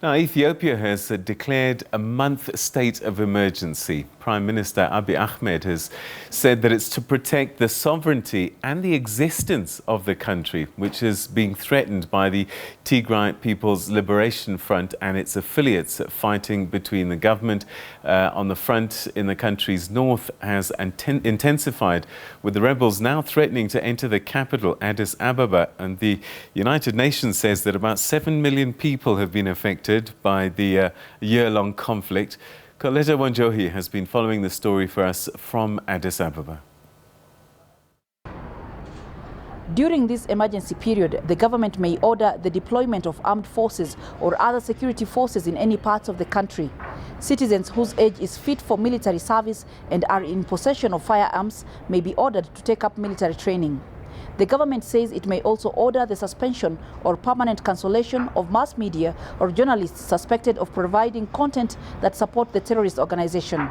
Now, Ethiopia has declared a month state of emergency. Prime Minister Abiy Ahmed has said that it's to protect the sovereignty and the existence of the country, which is being threatened by the Tigray People's Liberation Front and its affiliates. Fighting between the government on the front in the country's north has intensified, with the rebels now threatening to enter the capital, Addis Ababa. And the United Nations says that about 7 million people have been affected by the year-long conflict. Coletta Wanjohi has been following the story for us from Addis Ababa. During this emergency period, the government may order the deployment of armed forces or other security forces in any parts of the country. Citizens whose age is fit for military service and are in possession of firearms may be ordered to take up military training. The government says it may also order the suspension or permanent cancellation of mass media or journalists suspected of providing content that support the terrorist organization.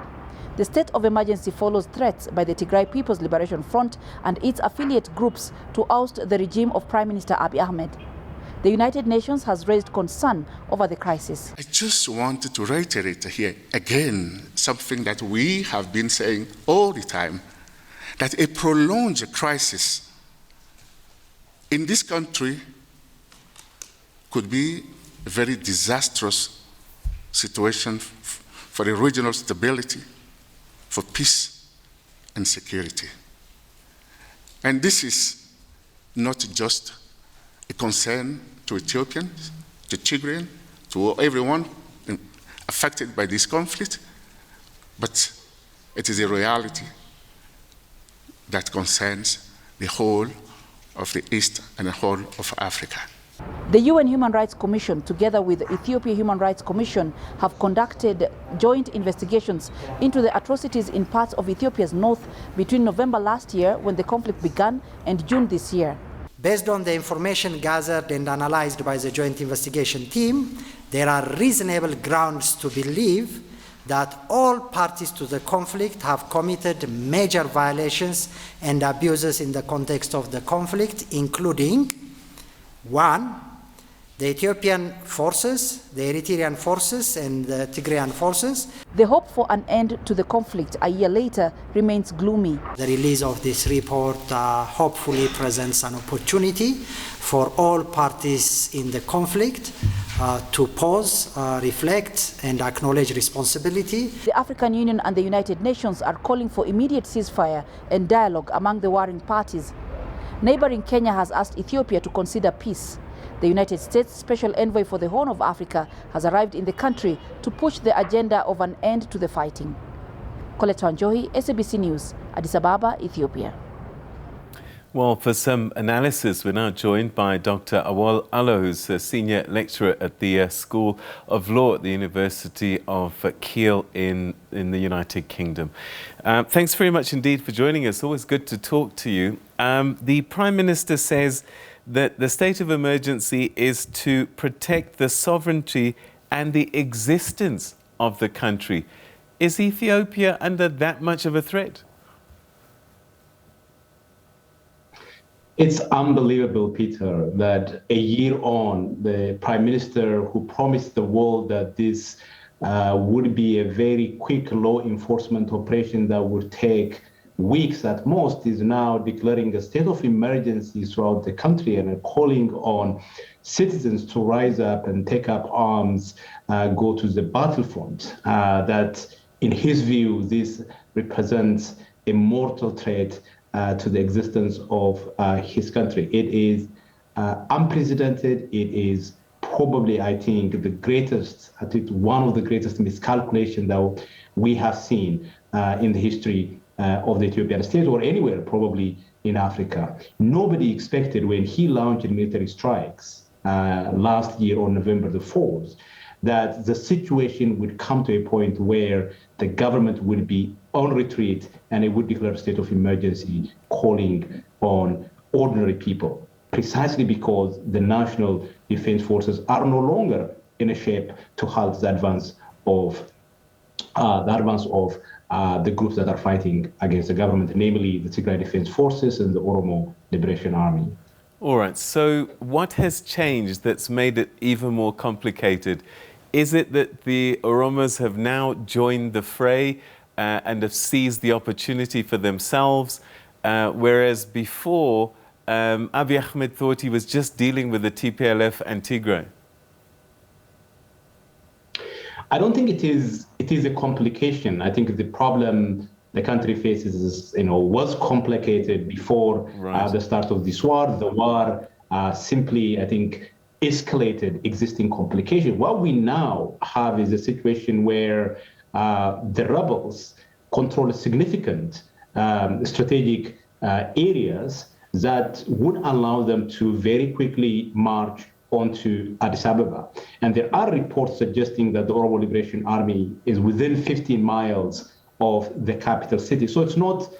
The state of emergency follows threats by the Tigray People's Liberation Front and its affiliate groups to oust the regime of Prime Minister Abiy Ahmed. The United Nations has raised concern over the crisis. I just wanted to reiterate here again something that we have been saying all the time, that a prolonged crisis in this country could be a very disastrous situation for the regional stability, for peace and security. And this is not just a concern to Ethiopians, to Tigrayan, to everyone affected by this conflict, but it is a reality that concerns the whole of the East and the whole of Africa. The UN Human Rights Commission, together with the Ethiopia Human Rights Commission, have conducted joint investigations into the atrocities in parts of Ethiopia's north between November last year, when the conflict began, and June this year. Based on the information gathered and analyzed by the joint investigation team, there are reasonable grounds to believe that all parties to the conflict have committed major violations and abuses in the context of the conflict, including: 1, the Ethiopian forces, the Eritrean forces, and the Tigrayan forces. The hope for an end to the conflict a year later remains gloomy. The release of this report hopefully presents an opportunity for all parties in the conflict to pause, reflect, and acknowledge responsibility. The African Union and the United Nations are calling for immediate ceasefire and dialogue among the warring parties. Neighboring Kenya has asked Ethiopia to consider peace. The United States Special Envoy for the Horn of Africa has arrived in the country to push the agenda of an end to the fighting. Coletta Wanjohi, SABC News, Addis Ababa, Ethiopia. Well, for some analysis, we're now joined by Dr. Awol Allo, who's a senior lecturer at the School of Law at the University of Keele in the United Kingdom. Thanks very much indeed for joining us. Always good to talk to you. The Prime Minister says that the state of emergency is to protect the sovereignty and the existence of the country. Is Ethiopia under that much of a threat? It's unbelievable, Peter, that a year on, the Prime Minister who promised the world that this would be a very quick law enforcement operation that would take weeks at most, is now declaring a state of emergency throughout the country and calling on citizens to rise up and take up arms, go to the battlefront. That, in his view, this represents a mortal threat to the existence of his country. It is unprecedented. It is probably, I think, the greatest, I think one of the greatest miscalculation that we have seen in the history of the Ethiopian state, or anywhere probably in Africa. Nobody expected, when he launched military strikes last year on November the 4th, that the situation would come to a point where the government would be on retreat and it would declare a state of emergency, calling on ordinary people, precisely because the national defense forces are no longer in a shape to halt the advance of the groups that are fighting against the government, namely the Tigray Defense Forces and the Oromo Liberation Army. All right, so what has changed that's made it even more complicated Is it that the Oromos have now joined the fray and have seized the opportunity for themselves, whereas before Abiy Ahmed thought he was just dealing with the TPLF and Tigray? I don't think it is a complication. I think the problem the country faces is, was complicated before the start of this war. The war simply, I think, escalated existing complications. What we now have is a situation where the rebels control significant strategic areas that would allow them to very quickly march onto Addis Ababa. And there are reports suggesting that the Oromo Liberation Army is within 15 miles of the capital city. So it's not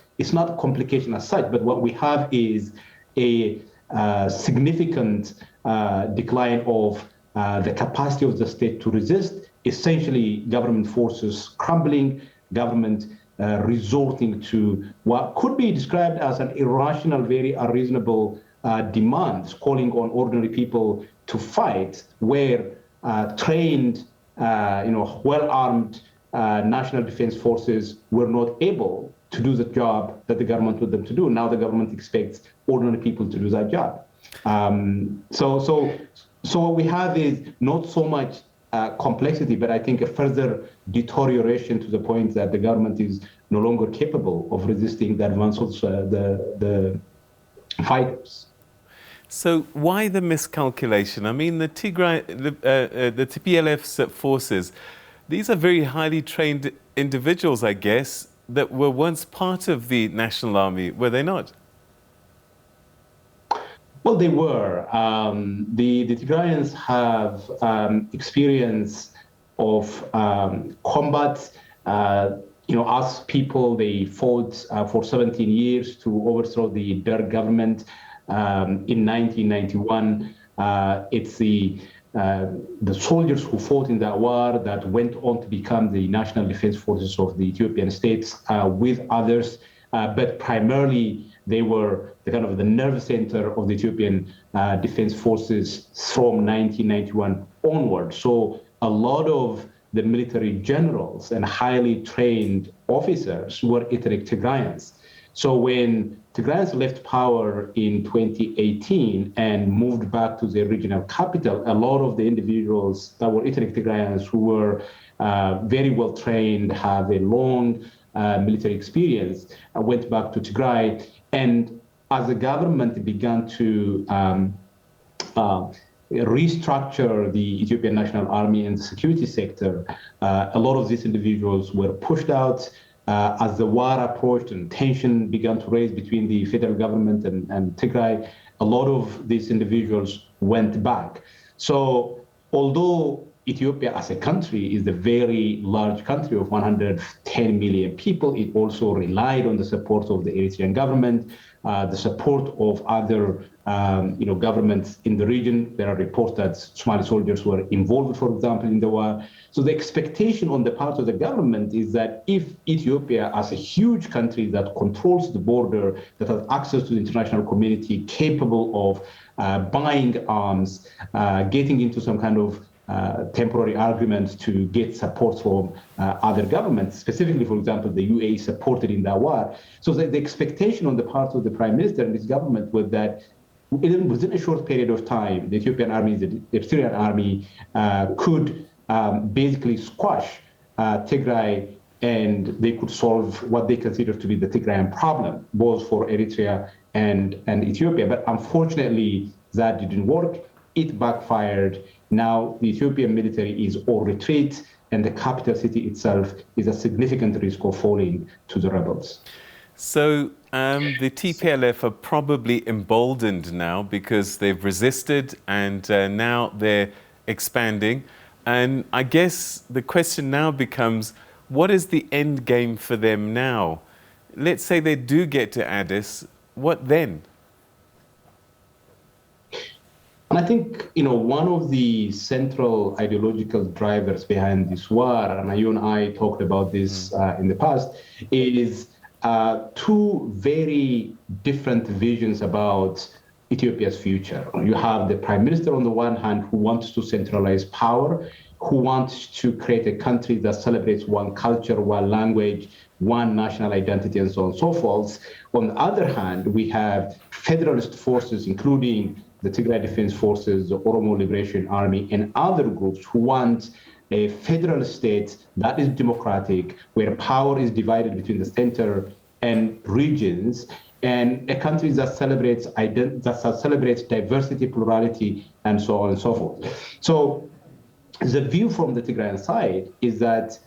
a complication as such, but what we have is a significant decline of the capacity of the state to resist, essentially government forces crumbling, government resorting to what could be described as an irrational, very unreasonable demands, calling on ordinary people to fight, where trained, well-armed national defense forces were not able to do the job that the government wanted them to do. Now the government expects ordinary people to do that job. So what we have is not so much complexity, but I think a further deterioration to the point that the government is no longer capable of resisting the advance of the fighters. So why the miscalculation? I mean, the Tigray, the TPLF's forces, these are very highly trained individuals, I guess, that were once part of the National Army, were they not? Well, they were. The Tigrayans have experience of combat. As people, they fought for 17 years to overthrow the Derg government in 1991. It's the soldiers who fought in that war that went on to become the National Defense Forces of the Ethiopian states with others, but primarily they were the nerve center of the Ethiopian Defense Forces from 1991 onward. So a lot of the military generals and highly trained officers were ethnic Tigrayans. So when Tigrayans left power in 2018 and moved back to the regional capital, a lot of the individuals that were ethnic Tigrayans who were very well trained, have a long military experience, went back to Tigray. And as the government began to restructure the Ethiopian National Army and the security sector, a lot of these individuals were pushed out. As the war approached and tension began to raise between the federal government and Tigray, a lot of these individuals went back. So although Ethiopia as a country is a very large country of 110 million people, it also relied on the support of the Eritrean government, the support of other governments in the region. There are reports that Somali soldiers were involved, for example, in the war. So the expectation on the part of the government is that if Ethiopia, as a huge country that controls the border, that has access to the international community, capable of buying arms, getting into some kind of temporary arguments to get support from other governments, specifically, for example, the UAE supported in that war. So the expectation on the part of the Prime Minister and his government was that within a short period of time, the Ethiopian army, the Eritrean army could basically squash Tigray, and they could solve what they consider to be the Tigrayan problem, both for Eritrea and Ethiopia. But unfortunately, that didn't work. It backfired. Now the Ethiopian military is on retreat, and the capital city itself is a significant risk of falling to the rebels. So the TPLF are probably emboldened now because they've resisted, and now they're expanding. And I guess the question now becomes, what is the end game for them now? Let's say they do get to Addis, what then? And I think, one of the central ideological drivers behind this war, and you and I talked about this in the past, is two very different visions about Ethiopia's future. You have the Prime Minister on the one hand who wants to centralize power who wants to create a country that celebrates one culture, one language, one national identity, and so on and so forth. On the other hand, we have federalist forces, including the Tigray Defense Forces, the Oromo Liberation Army, and other groups who want a federal state that is democratic, where power is divided between the center and regions, and a country that celebrates diversity, plurality, and so on and so forth. So the view from the Tigrayan side is that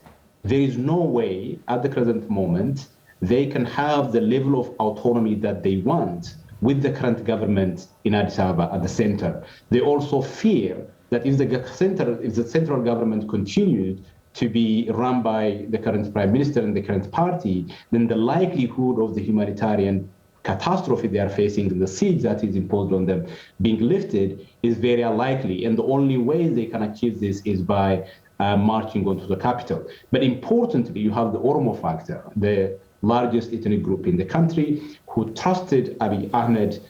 there is no way at the present moment they can have the level of autonomy that they want with the current government in Addis Ababa at the center. They also fear that if the central government continued to be run by the current prime minister and the current party, then the likelihood of the humanitarian catastrophe they are facing, the siege that is imposed on them being lifted, is very unlikely. And the only way they can achieve this is by marching onto the capital. But importantly, you have the Oromo factor, the largest ethnic group in the country, who trusted Abiy Ahmed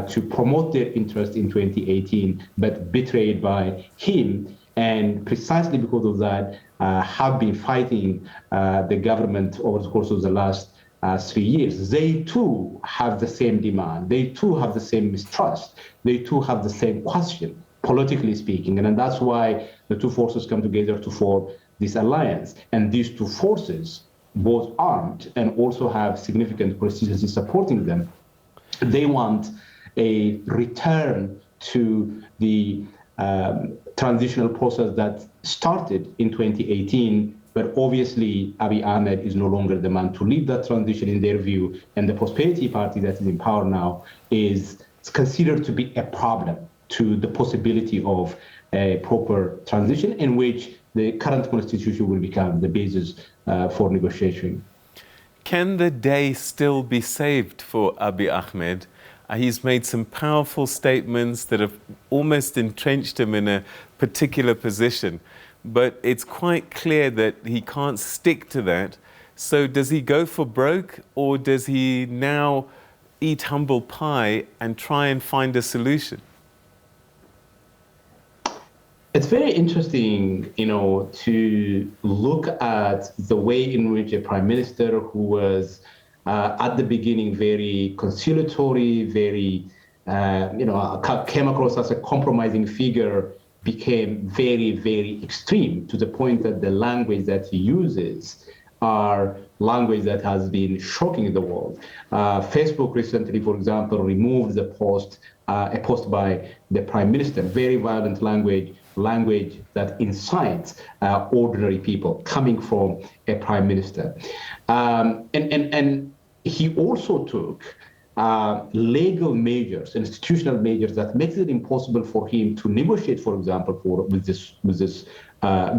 to promote their interest in 2018, but betrayed by him. And precisely because of that, have been fighting the government over the course of the last 3 years. They too have the same demand. They too have the same mistrust. They too have the same question, politically speaking. And that's why the two forces come together to form this alliance. And these two forces, both armed and also have significant constituency supporting them, they want a return to the transitional process that started in 2018. But obviously, Abiy Ahmed is no longer the man to lead that transition in their view. And the Prosperity Party that is in power now is considered to be a problem to the possibility of a proper transition in which the current constitution will become the basis for negotiation. Can the day still be saved for Abiy Ahmed? He's made some powerful statements that have almost entrenched him in a particular position. But it's quite clear that he can't stick to that. So does he go for broke, or does he now eat humble pie and try and find a solution? It's very interesting, to look at the way in which a prime minister who was at the beginning very conciliatory, very, came across as a compromising figure, became very, very extreme, to the point that the language that he uses are language that has been shocking the world. Facebook recently, for example, removed a post by the prime minister, very violent language that incites ordinary people coming from a prime minister. And he also took legal measures, institutional measures that makes it impossible for him to negotiate, for example, with this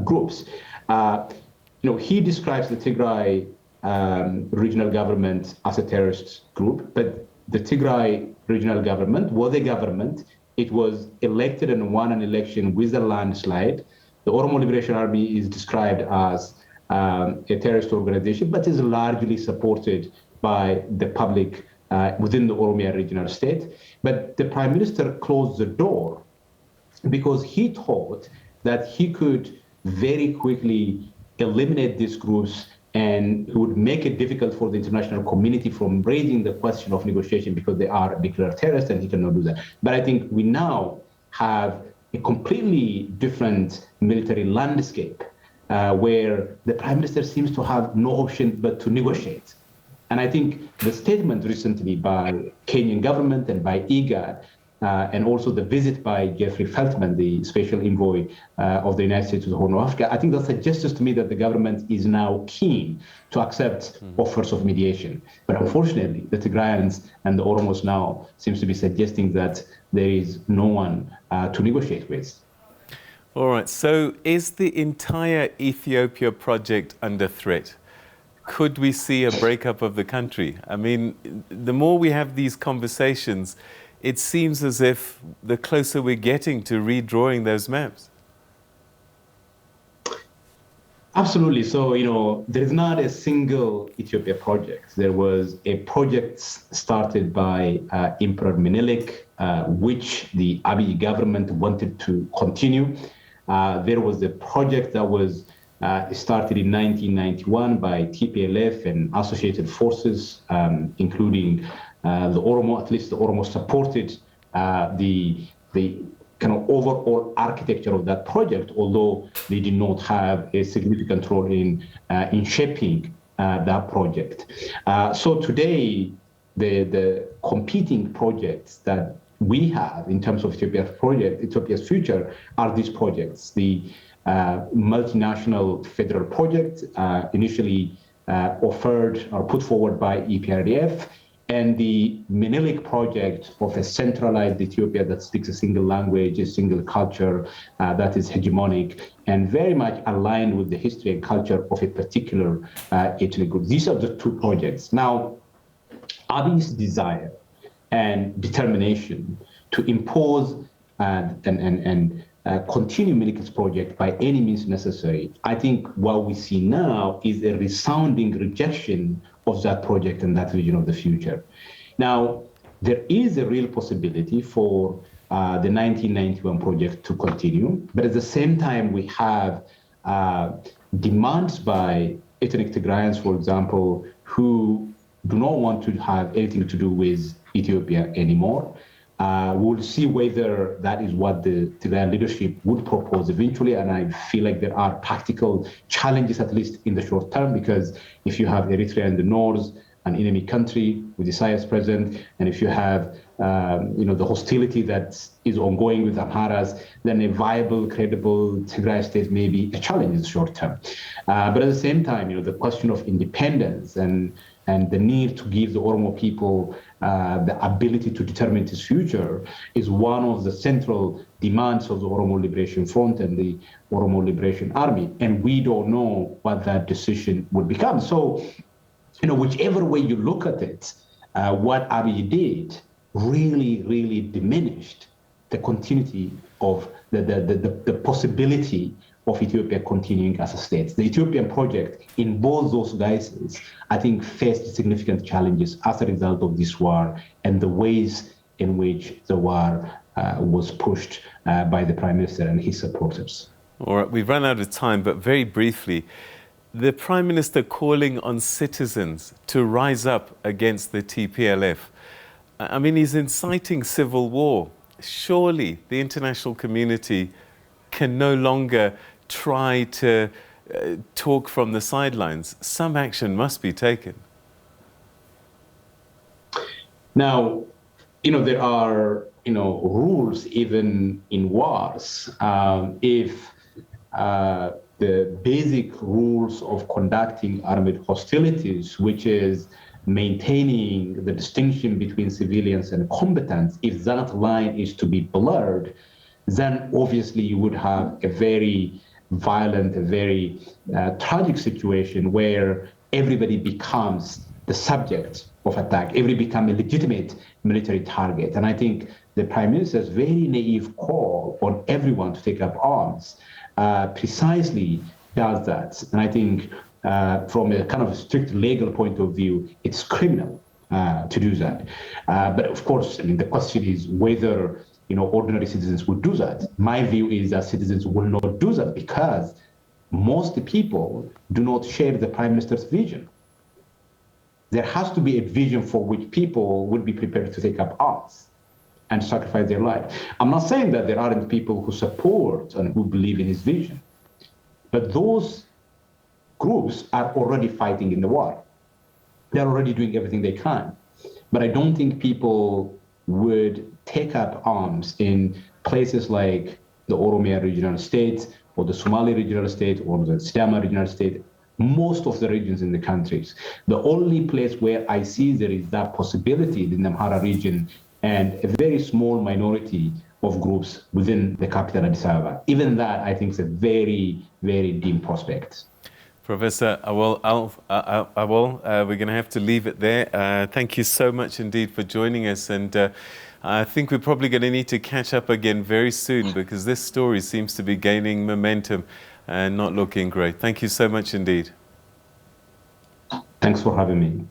groups. He describes the Tigray regional government as a terrorist group, but the Tigray regional government was a government. It was elected and won an election with a landslide. The Oromo Liberation Army is described as a terrorist organization, but is largely supported by the public within the Oromia regional state. But the prime minister closed the door because he thought that he could very quickly eliminate these groups, and it would make it difficult for the international community from raising the question of negotiation because they are declared terrorists, and he cannot do that. But I think we now have a completely different military landscape where the prime minister seems to have no option but to negotiate. And I think the statement recently by Kenyan government and by IGAD, and also the visit by Jeffrey Feltman, the special envoy of the United States to the Horn of Africa, I think that suggests to me that the government is now keen to accept offers of mediation. But unfortunately, the Tigrayans and the Oromos now seems to be suggesting that there is no one to negotiate with. All right, so is the entire Ethiopia project under threat? Could we see a breakup of the country? I mean, the more we have these conversations, it seems as if the closer we're getting to redrawing those maps. Absolutely. So, there is not a single Ethiopia project. There was a project started by Emperor Menelik, which the Abiy government wanted to continue. There was a project that was started in 1991 by TPLF and associated forces, including the Oromo. At least the Oromo supported the kind of overall architecture of that project, although they did not have a significant role in shaping that project. So today, the competing projects that we have in terms of Ethiopia's future are these projects. The multinational federal project initially offered or put forward by EPRDF, and the Menelik project of a centralized Ethiopia that speaks a single language, a single culture that is hegemonic and very much aligned with the history and culture of a particular ethnic group. These are the two projects. Now, Abiy's desire and determination to impose and continue Menelik's project by any means necessary, I think what we see now is a resounding rejection of that project and that vision of the future. Now, there is a real possibility for the 1991 project to continue, but at the same time, we have demands by ethnic Tigrayans, for example, who do not want to have anything to do with Ethiopia anymore. We'll see whether that is what the Tigrayan leadership would propose eventually, and I feel like there are practical challenges, at least in the short term, because if you have Eritrea in the north, an enemy country with Isaias present, and if you have the hostility that is ongoing with Amharas, then a viable, credible Tigray state may be a challenge in the short term. But at the same time, the question of independence and the need to give the Oromo people the ability to determine its future is one of the central demands of the Oromo Liberation Front and the Oromo Liberation Army. And we don't know what that decision would become. So, whichever way you look at it, what Abiy did really, really diminished the continuity of the possibility of Ethiopia continuing as a state. The Ethiopian project, in both those guises, I think faced significant challenges as a result of this war and the ways in which the war was pushed by the Prime Minister and his supporters. All right, we've run out of time, but very briefly, the Prime Minister calling on citizens to rise up against the TPLF. I mean, he's inciting civil war. Surely the international community can no longer try to talk from the sidelines. Some action must be taken. Now, there are, rules even in wars. If the basic rules of conducting armed hostilities, which is maintaining the distinction between civilians and combatants, if that line is to be blurred, then obviously you would have a very violent, a very tragic situation where everybody becomes the subject of attack, everybody becomes a legitimate military target. And I think the Prime Minister's very naive call on everyone to take up arms precisely does that. And I think from a kind of strict legal point of view, it's criminal to do that. But of course, the question is whether ordinary citizens would do that. My view is that citizens will not do that because most people do not share the Prime Minister's vision. There has to be a vision for which people would be prepared to take up arms and sacrifice their life. I'm not saying that there aren't people who support and who believe in his vision, but those groups are already fighting in the war. They're already doing everything they can. But I don't think people would take up arms in places like the Oromia regional state or the Somali regional state or the Sidama regional state, most of the regions in the countries. The only place where I see there is that possibility is in the Amhara region and a very small minority of groups within the capital Addis Ababa. Even that, I think, is a very, very dim prospect. Professor Awol Allo, we're going to have to leave it there. Thank you so much indeed for joining us. And I think we're probably going to need to catch up again very soon because this story seems to be gaining momentum and not looking great. Thank you so much indeed. Thanks for having me.